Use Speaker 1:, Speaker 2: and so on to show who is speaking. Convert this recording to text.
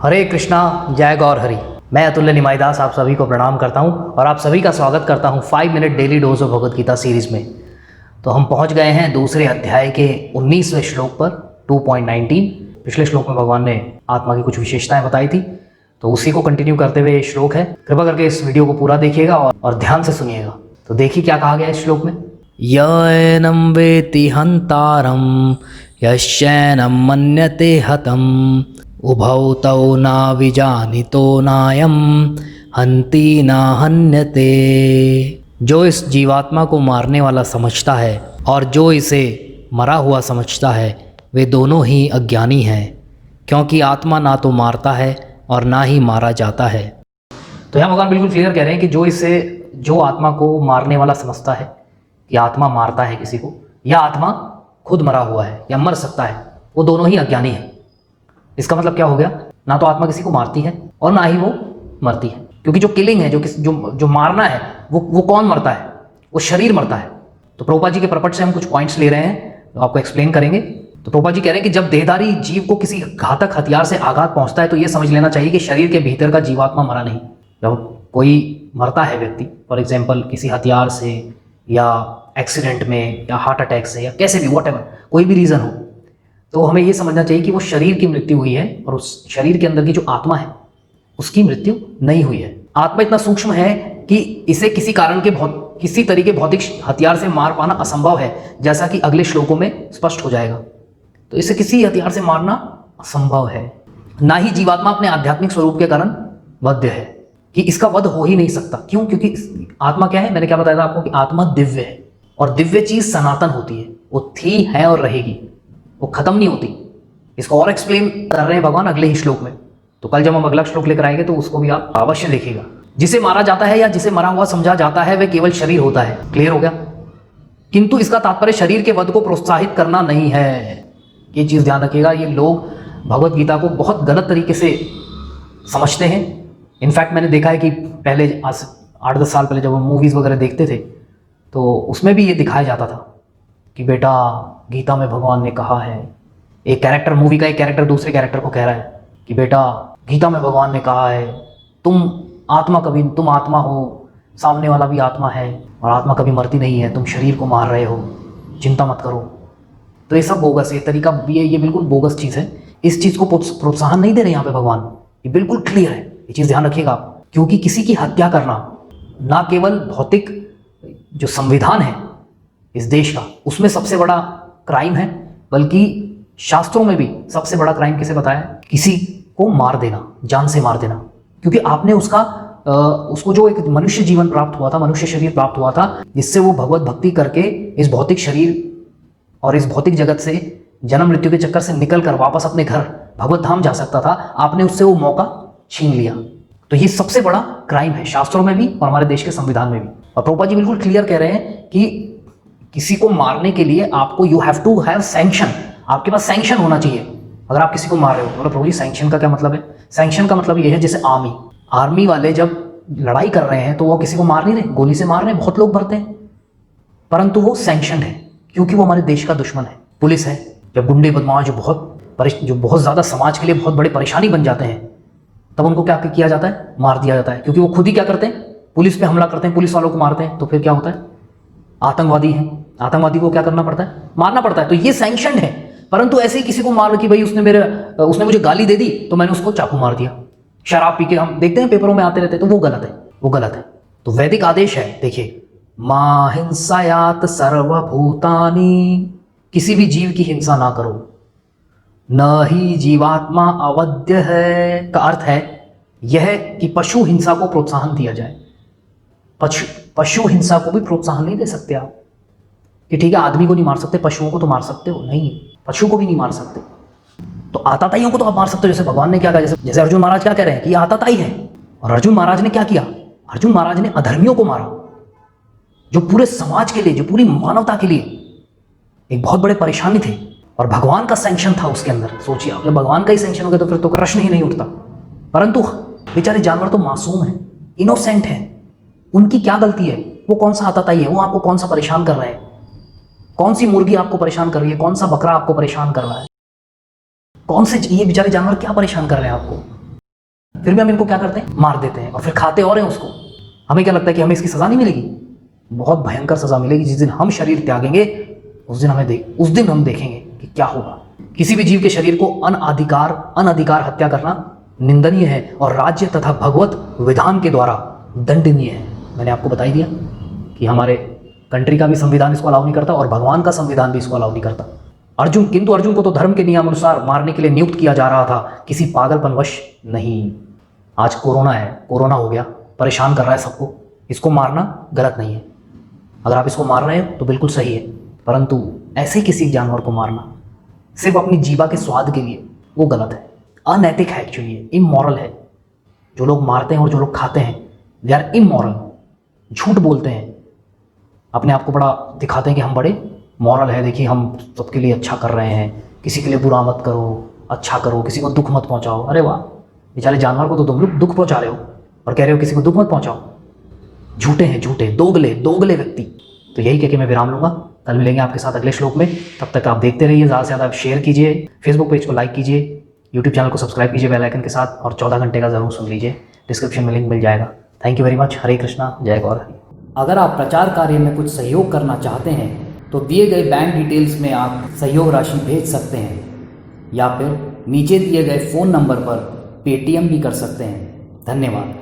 Speaker 1: हरे कृष्णा, जय गौर हरि। मैं अतुल्य निमाईदास आप सभी को प्रणाम करता हूं और आप सभी का स्वागत करता हूं 5 minute daily dose of Bhagavad Gita series में। तो हम पहुंच गए हैं दूसरे अध्याय के 19वें श्लोक पर 2.19। पिछले श्लोक में भगवान ने आत्मा की कुछ विशेषताएं बताई थी, तो उसी को कंटिन्यू करते हुए ये श्लोक है। कृपा करके इस वीडियो को पूरा देखिएगा और ध्यान से सुनिएगा। तो देखिए क्या कहा गया इस श्लोक में। यैनं वेति हन्तारं यश्चैनं मन्यते हतम् उभौ तौ न विजानितो नायं हन्ति न हन्यते। जो इस जीवात्मा को मारने वाला समझता है और जो इसे मरा हुआ समझता है, वे दोनों ही अज्ञानी हैं, क्योंकि आत्मा ना तो मारता है और ना ही मारा जाता है। तो यहाँ भगवान बिल्कुल क्लियर कह रहे हैं कि जो आत्मा को मारने वाला समझता है कि आत्मा मारता है किसी को, या आत्मा खुद मरा हुआ है या मर सकता है, वो दोनों ही अज्ञानी है। इसका मतलब क्या हो गया, ना तो आत्मा किसी को मारती है और ना ही वो मरती है। क्योंकि जो किलिंग है, जो मारना है, वो कौन मरता है? वो शरीर मरता है। तो प्रभुपाद जी के प्रपट से हम कुछ पॉइंट्स ले रहे हैं, तो आपको एक्सप्लेन करेंगे। तो प्रभुपाद जी कह रहे हैं कि जब देहधारी जीव को किसी घातक हथियार से आघात पहुंचता है, तो ये समझ लेना चाहिए कि शरीर के भीतर का जीवात्मा मरा नहीं। जब कोई मरता है व्यक्ति, फॉर एग्जाम्पल किसी हथियार से या एक्सीडेंट में या हार्ट अटैक से या कैसे भी, व्हाटएवर कोई भी रीज़न हो, तो हमें ये समझना चाहिए कि वो शरीर की मृत्यु हुई है और उस शरीर के अंदर की जो आत्मा है उसकी मृत्यु नहीं हुई है। आत्मा इतना सूक्ष्म है कि इसे किसी कारण के किसी तरीके भौतिक हथियार से मार पाना असंभव है, जैसा कि अगले श्लोकों में स्पष्ट हो जाएगा। तो इसे किसी हथियार से मारना असंभव है। ना ही जीवात्मा अपने आध्यात्मिक स्वरूप के कारण वध्य है, कि इसका वध हो ही नहीं सकता। क्यों? क्योंकि आत्मा क्या है, मैंने क्या बताया था आपको कि आत्मा दिव्य है और दिव्य चीज सनातन होती है। वो थी, है और रहेगी, वो खत्म नहीं होती। इसको और एक्सप्लेन कर रहे हैं भगवान अगले ही श्लोक में। तो कल जब हम अगला श्लोक लेकर आएंगे तो उसको भी आप अवश्य देखिएगा। जिसे मारा जाता है या जिसे मरा हुआ समझा जाता है, वह केवल शरीर होता है। क्लियर हो गया? किंतु इसका तात्पर्य शरीर के वध को प्रोत्साहित करना नहीं है। ये चीज ध्यान रखिएगा। ये लोग भगवत गीता को बहुत गलत तरीके से समझते हैं। इनफैक्ट मैंने देखा है कि पहले आज 8-10 साल पहले जब हम मूवीज़ वगैरह देखते थे, तो उसमें भी ये दिखाया जाता था कि बेटा गीता में भगवान ने कहा है, एक कैरेक्टर, मूवी का एक कैरेक्टर दूसरे कैरेक्टर को कह रहा है कि बेटा गीता में भगवान ने कहा है तुम आत्मा हो, सामने वाला भी आत्मा है और आत्मा कभी मरती नहीं है, तुम शरीर को मार रहे हो, चिंता मत करो। तो ये सब बोगस है, ये तरीका भी है, ये बिल्कुल बोगस चीज़ है। इस चीज़ को प्रोत्साहन नहीं दे रहे यहाँ पे भगवान, ये बिल्कुल क्लियर है। ये चीज़ ध्यान रखिएगा आप, क्योंकि किसी की हत्या करना ना केवल भौतिक जो संविधान है इस देश का, उसमें सबसे बड़ा क्राइम है, बल्कि शास्त्रों में भी सबसे बड़ा क्राइम किसे बताया है? किसी को मार देना, जान से मार देना। क्योंकि आपने उसको जो एक मनुष्य जीवन प्राप्त हुआ था, मनुष्य शरीर प्राप्त हुआ था, जिससे वो भगवत भक्ति करके इस भौतिक शरीर और इस भौतिक जगत से जन्म मृत्यु के चक्कर से निकल कर वापस अपने घर भगवत धाम जा सकता था, आपने उससे वो मौका छीन लिया। तो ये सबसे बड़ा क्राइम है, शास्त्रों में भी और हमारे देश के संविधान में भी। और प्रभुपाद जी बिल्कुल क्लियर कह रहे हैं कि किसी को मारने के लिए आपको you have to have sanction, आपके पास सैंक्शन होना चाहिए अगर आप किसी को मार रहे हो। प्रभु जी सैंक्शन का क्या मतलब है? सैंक्शन का मतलब ये है, जैसे आर्मी वाले जब लड़ाई कर रहे हैं तो वो किसी को मार नहीं रहे, गोली से मार रहे हैं, बहुत लोग मरते हैं, परंतु वो सैंक्शन है क्योंकि वो हमारे देश का दुश्मन है। पुलिस है, जब गुंडे बदमाश जो बहुत ज़्यादा समाज के लिए बहुत बड़े परेशानी बन जाते हैं, तब उनको क्या किया जाता है? मार दिया जाता है। क्योंकि वो खुद ही क्या करते हैं? पुलिस पे हमला करते हैं, पुलिस वालों को मारते हैं। तो फिर क्या होता है? आतंकवादी है, आतंकवादी को क्या करना पड़ता है? मारना पड़ता है। तो ये सैंक्शन है। परंतु ऐसे ही किसी को मार कि भाई उसने मुझे गाली दे दी तो मैंने उसको चाकू मार दिया, शराब पी के, हम देखते हैं पेपरों में आते रहते हैं, तो वो गलत है, वो गलत है। तो वैदिक आदेश है, देखिए, मा हिंसायात सर्वभूतानि, किसी भी जीव की हिंसा ना करो, न ही जीवात्मा अवध्य है। का अर्थ है यह कि पशु हिंसा को प्रोत्साहन दिया जाए। पशु हिंसा को भी प्रोत्साहन नहीं दे सकते आप कि ठीक है आदमी को नहीं मार सकते, पशुओं को तो मार सकते हो, नहीं, पशु को भी नहीं मार सकते। तो आताताइयों को तो आप मार सकते हो, जैसे भगवान ने क्या कहा, जैसे अर्जुन महाराज क्या कह रहे हैं कि ये आताताई है। और अर्जुन महाराज ने क्या किया? अर्जुन महाराज ने अधर्मियों को मारा, जो पूरे समाज के लिए, जो पूरी मानवता के लिए एक बहुत बड़े परेशानी थे, और भगवान का सैंक्शन था उसके अंदर। सोचिए आप, जब भगवान का ही सैंक्शन हो गया तो फिर तो प्रश्न ही नहीं उठता। परंतु बेचारे जानवर तो मासूम है, इनोसेंट है, उनकी क्या गलती है? वो कौन सा आताताई है? वो आपको कौन सा परेशान कर रहे हैं? कौन सी मुर्गी आपको परेशान कर रही है? कौन सा बकरा आपको परेशान कर रहा है? कौन से ये बेचारे जानवर क्या परेशान कर रहे हैं आपको? फिर भी हम इनको क्या करते हैं, मार देते हैं और फिर खाते और हैं उसको। हमें क्या लगता है कि हमें इसकी सज़ा नहीं मिलेगी? बहुत भयंकर सज़ा मिलेगी। जिस दिन हम शरीर त्यागेंगे उस दिन हम देखेंगे कि क्या होगा। किसी भी जीव के शरीर को अनधिकार हत्या करना निंदनीय है और राज्य तथा भगवत विधान के द्वारा दंडनीय है। मैंने आपको बता ही दिया कि हमारे कंट्री का भी संविधान इसको अलाउ नहीं करता और भगवान का संविधान भी इसको अलाउ नहीं करता। किंतु अर्जुन को तो धर्म के नियम अनुसार मारने के लिए नियुक्त किया जा रहा था, किसी पागलपनवश नहीं। आज कोरोना है, कोरोना हो गया, परेशान कर रहा है सबको, इसको मारना गलत नहीं है। अगर आप इसको मार रहे हो तो बिल्कुल सही है, परंतु ऐसे किसी जानवर को मारना सिर्फ अपनी जीवा के स्वाद के लिए, वो गलत है, अनैतिक है, एक्चुअली इमोरल है। जो लोग मारते हैं और जो लोग खाते हैं दे आर इमोरल। झूठ बोलते हैं, अपने आप को बड़ा दिखाते हैं कि हम बड़े मॉरल है, देखिए हम सबके लिए अच्छा कर रहे हैं, किसी के लिए बुरा मत करो, अच्छा करो, किसी को दुख मत पहुंचाओ। अरे वाह, बेचारे जानवर को तो तुम लोग दुख पहुंचा रहे हो और कह रहे हो किसी को दुख मत पहुंचाओ। झूठे हैं, झूठे, दोगले व्यक्ति। तो यही कह के मैं विराम लूंगा। कल मिलेंगे आपके साथ अगले श्लोक में। तब तक आप देखते रहिए, ज़्यादा से ज़्यादा शेयर कीजिए, फेसबुक पेज को लाइक कीजिए, यूट्यूब चैनल को सब्सक्राइब कीजिए बेल आइकन के साथ, और 14 घंटे का ज़रूर सुन लीजिए, डिस्क्रिप्शन में लिंक मिल जाएगा। Thank you very much. Hare Krishna, जय गौर हरि। अगर आप प्रचार कार्य में कुछ सहयोग करना चाहते हैं तो दिए गए बैंक डिटेल्स में आप सहयोग राशि भेज सकते हैं, या फिर नीचे दिए गए फ़ोन नंबर पर पेटीएम भी कर सकते हैं। धन्यवाद।